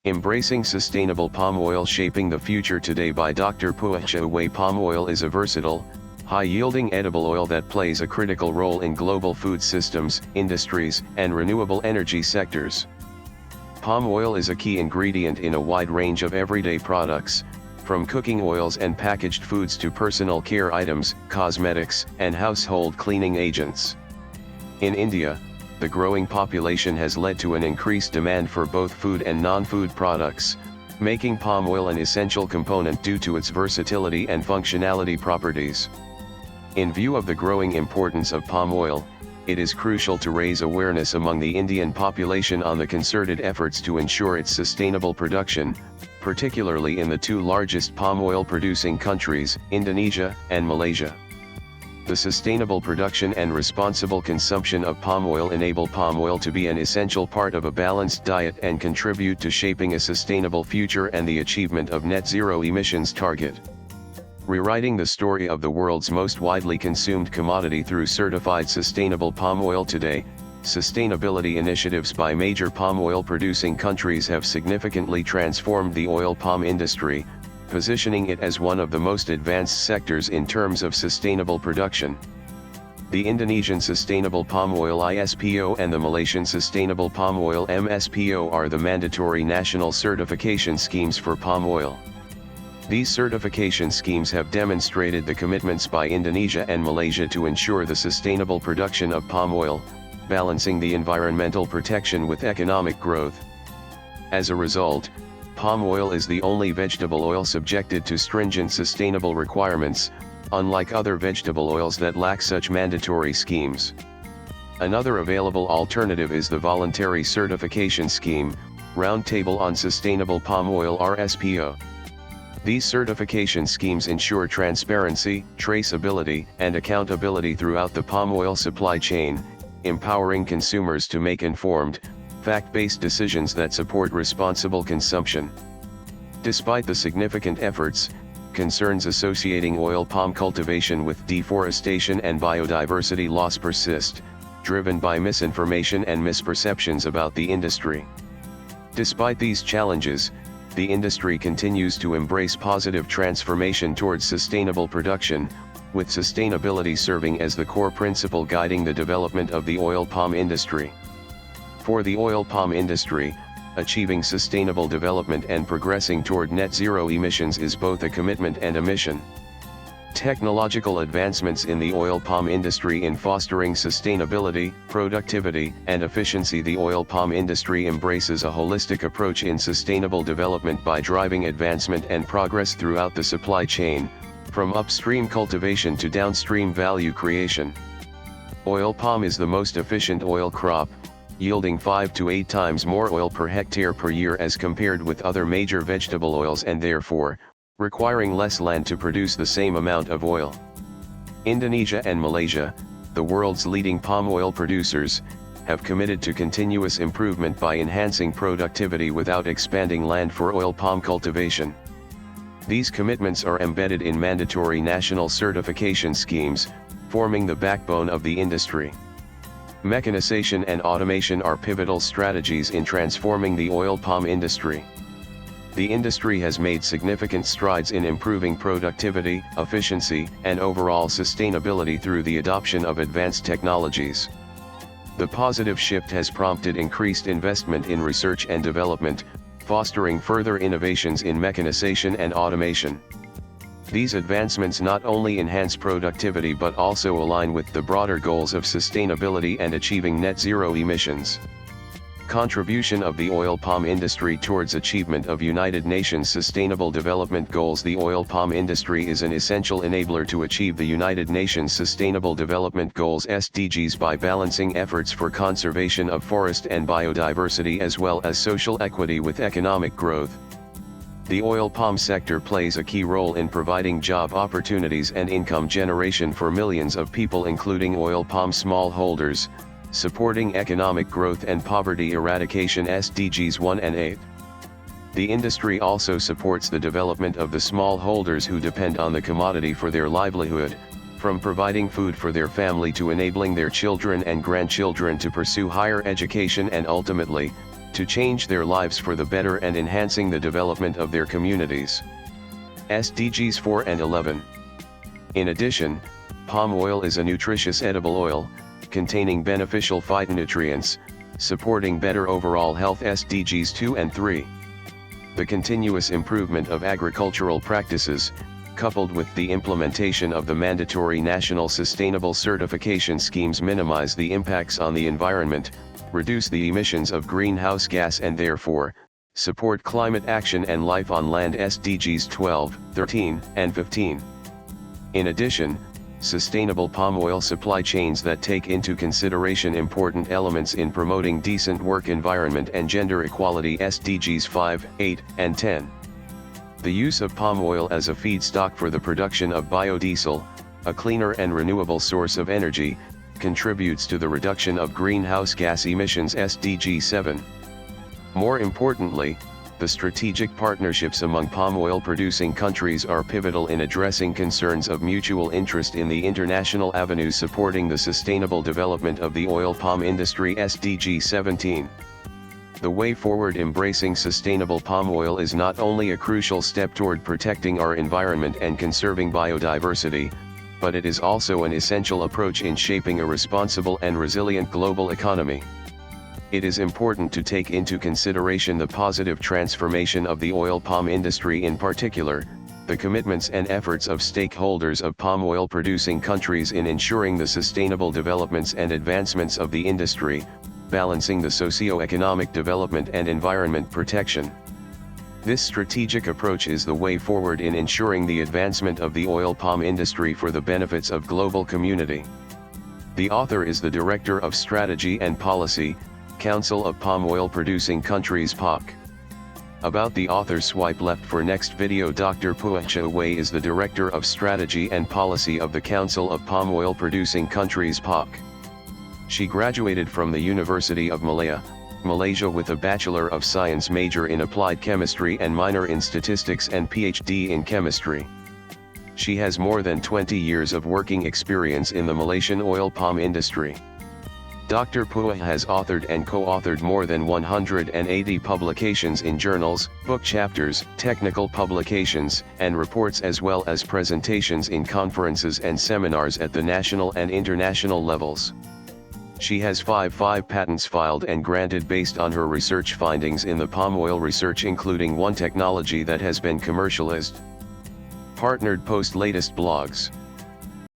Embracing Sustainable Palm Oil Shaping the Future Today by Dr. Puah. Chiew palm oil is a versatile, high-yielding edible oil that plays a critical role in global food systems, industries, and renewable energy sectors. Palm oil is a key ingredient in a wide range of everyday products, from cooking oils and packaged foods to personal care items, cosmetics, and household cleaning agents. In India, the growing population has led to an increased demand for both food and non-food products, making palm oil an essential component due to its versatility and functionality properties. In view of the growing importance of palm oil, it is crucial to raise awareness among the Indian population on the concerted efforts to ensure its sustainable production, particularly in the two largest palm oil producing countries, Indonesia and Malaysia. The sustainable production and responsible consumption of palm oil enable palm oil to be an essential part of a balanced diet and contribute to shaping a sustainable future and the achievement of net zero emissions target. Rewriting the story of the world's most widely consumed commodity through certified sustainable palm oil today, sustainability initiatives by major palm oil producing countries have significantly transformed the oil palm industry, positioning it as one of the most advanced sectors in terms of sustainable production. The Indonesian Sustainable Palm Oil ISPO and the Malaysian Sustainable Palm Oil MSPO are the mandatory national certification schemes for palm oil. These certification schemes have demonstrated the commitments by Indonesia and Malaysia to ensure the sustainable production of palm oil, balancing the environmental protection with economic growth. As a result, palm oil is the only vegetable oil subjected to stringent sustainable requirements, unlike other vegetable oils that lack such mandatory schemes. Another available alternative is the Voluntary Certification Scheme, Roundtable on Sustainable Palm Oil RSPO. These certification schemes ensure transparency, traceability, and accountability throughout the palm oil supply chain, empowering consumers to make informed, fact-based decisions that support responsible consumption. Despite the significant efforts, concerns associating oil palm cultivation with deforestation and biodiversity loss persist, driven by misinformation and misperceptions about the industry. Despite these challenges, the industry continues to embrace positive transformation towards sustainable production, with sustainability serving as the core principle guiding the development of the oil palm industry. For the oil palm industry, achieving sustainable development and progressing toward net zero emissions is both a commitment and a mission. Technological advancements in the oil palm industry in fostering sustainability, productivity, and efficiency. The oil palm industry embraces a holistic approach in sustainable development by driving advancement and progress throughout the supply chain, from upstream cultivation to downstream value creation. Oil palm is the most efficient oil crop, yielding 5 to 8 times more oil per hectare per year as compared with other major vegetable oils, and therefore, requiring less land to produce the same amount of oil. Indonesia and Malaysia, the world's leading palm oil producers, have committed to continuous improvement by enhancing productivity without expanding land for oil palm cultivation. These commitments are embedded in mandatory national certification schemes, forming the backbone of the industry. Mechanization and automation are pivotal strategies in transforming the oil palm industry. The industry has made significant strides in improving productivity, efficiency, and overall sustainability through the adoption of advanced technologies. The positive shift has prompted increased investment in research and development, fostering further innovations in mechanization and automation. These advancements not only enhance productivity but also align with the broader goals of sustainability and achieving net zero emissions. Contribution of the oil palm industry towards achievement of United Nations Sustainable Development Goals. The oil palm industry is an essential enabler to achieve the United Nations Sustainable Development Goals (SDGs) by balancing efforts for conservation of forest and biodiversity as well as social equity with economic growth. The oil palm sector plays a key role in providing job opportunities and income generation for millions of people, including oil palm smallholders, supporting economic growth and poverty eradication (SDGs 1 and 8). The industry also supports the development of the smallholders who depend on the commodity for their livelihood, from providing food for their family to enabling their children and grandchildren to pursue higher education and ultimately, to change their lives for the better and enhancing the development of their communities. SDGs 4 and 11. In addition, palm oil is a nutritious edible oil, containing beneficial phytonutrients, supporting better overall health. SDGs 2 and 3. The continuous improvement of agricultural practices, coupled with the implementation of the mandatory national sustainable certification schemes, minimize the impacts on the environment, reduce the emissions of greenhouse gas, and therefore, support climate action and life on land. SDGs 12, 13, and 15. In addition, sustainable palm oil supply chains that take into consideration important elements in promoting decent work environment and gender equality. SDGs 5, 8, and 10. The use of palm oil as a feedstock for the production of biodiesel, a cleaner and renewable source of energy, contributes to the reduction of greenhouse gas emissions. SDG 7. More importantly, the strategic partnerships among palm oil producing countries are pivotal in addressing concerns of mutual interest in the international avenues supporting the sustainable development of the oil palm industry. SDG 17. The way forward. Embracing sustainable palm oil is not only a crucial step toward protecting our environment and conserving biodiversity, but it is also an essential approach in shaping a responsible and resilient global economy. It is important to take into consideration the positive transformation of the oil palm industry, in particular, the commitments and efforts of stakeholders of palm oil producing countries in ensuring the sustainable developments and advancements of the industry, balancing the socio-economic development and environment protection. This strategic approach is the way forward in ensuring the advancement of the oil palm industry for the benefits of global community. The author is the Director of Strategy and Policy, Council of Palm Oil Producing Countries (POC). About the author. Swipe left for next video. Dr. Puah Chiew is the Director of Strategy and Policy of the Council of Palm Oil Producing Countries (POC). She graduated from the University of Malaya, Malaysia with a Bachelor of Science major in Applied Chemistry and minor in Statistics and PhD in Chemistry. She has more than 20 years of working experience in the Malaysian oil palm industry. Dr. Puah has authored and co-authored more than 180 publications in journals, book chapters, technical publications, and reports, as well as presentations in conferences and seminars at the national and international levels. She has 5 patents filed and granted based on her research findings in the palm oil research, including one technology that has been commercialized. Partnered post latest blogs.